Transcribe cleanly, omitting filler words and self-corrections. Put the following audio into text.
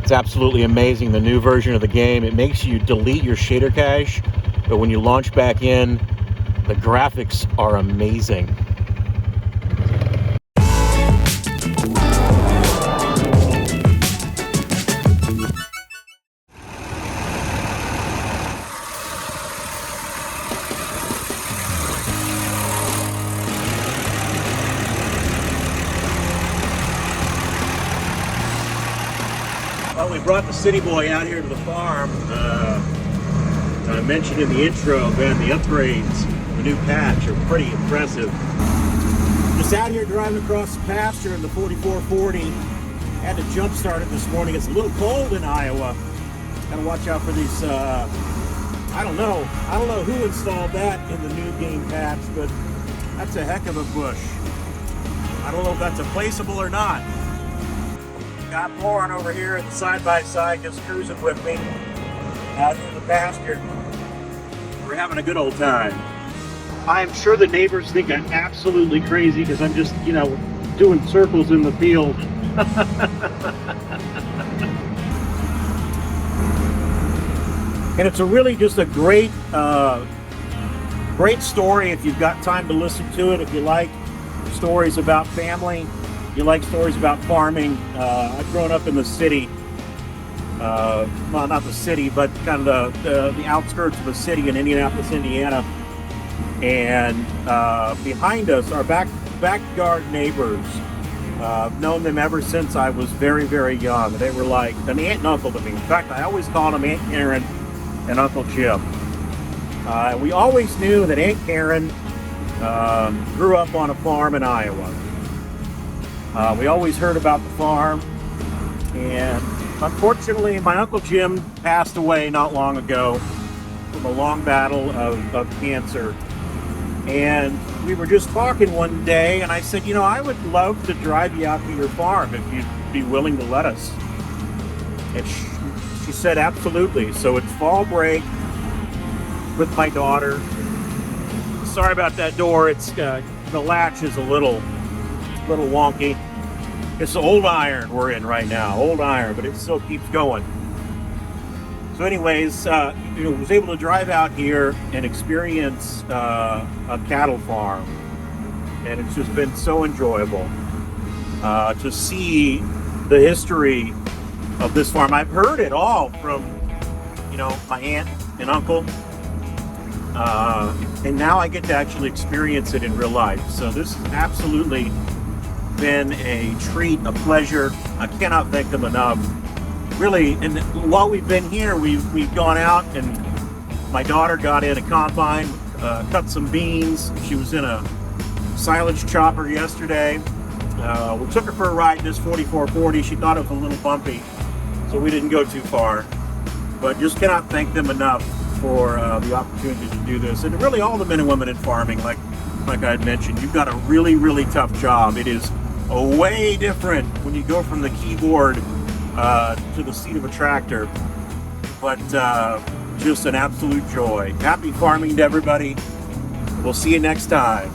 It's absolutely amazing, the new version of the game. It makes you delete your shader cache, but when you launch back in, the graphics are amazing. Well, we brought the city boy out here to the farm. I mentioned in the intro, Ben, the upgrades, the new patch are pretty impressive. Just out here driving across the pasture in the 4440. Had to jump start it this morning. It's a little cold in Iowa. Gotta watch out for these, I don't know who installed that in the new game patch, but that's a heck of a bush. I don't know if that's a placeable or not. Got Lauren over here at the side-by-side just cruising with me out in the pasture. We're having a good old time. I'm sure the neighbors think I'm absolutely crazy because I'm just, doing circles in the field. And it's just a great story if you've got time to listen to it. If you like stories about family, you like stories about farming. I've grown up in the city. Well, not the city, but kind of the outskirts of the city in Indianapolis, Indiana. And behind us, our backyard neighbors. I've known them ever since I was very, very young. They were like an aunt and uncle to me. In fact, I always called them Aunt Karen and Uncle Jim. We always knew that Aunt Karen grew up on a farm in Iowa. We always heard about the farm, and unfortunately my Uncle Jim passed away not long ago from a long battle of cancer. And we were just talking one day, and I said, I would love to drive you out to your farm if you'd be willing to let us. And she said absolutely. So it's fall break with my daughter. Sorry about that door. It's the latch is a little wonky. It's the old iron we're in right now, old iron, but it still keeps going. So anyways, was able to drive out here and experience a cattle farm, and it's just been so enjoyable to see the history of this farm. I've heard it all from, my aunt and uncle, and now I get to actually experience it in real life. So this has absolutely been a treat, a pleasure. I cannot thank them enough. Really, and while we've been here, we've gone out, and my daughter got in a combine, cut some beans. She was in a silage chopper yesterday. We took her for a ride in this 4440. She thought it was a little bumpy, so we didn't go too far. But just cannot thank them enough for the opportunity to do this. And really all the men and women in farming, like I had mentioned, you've got a really, really tough job. It is way different when you go from the keyboard to the seat of a tractor, but just an absolute joy. Happy farming to everybody. We'll see you next time.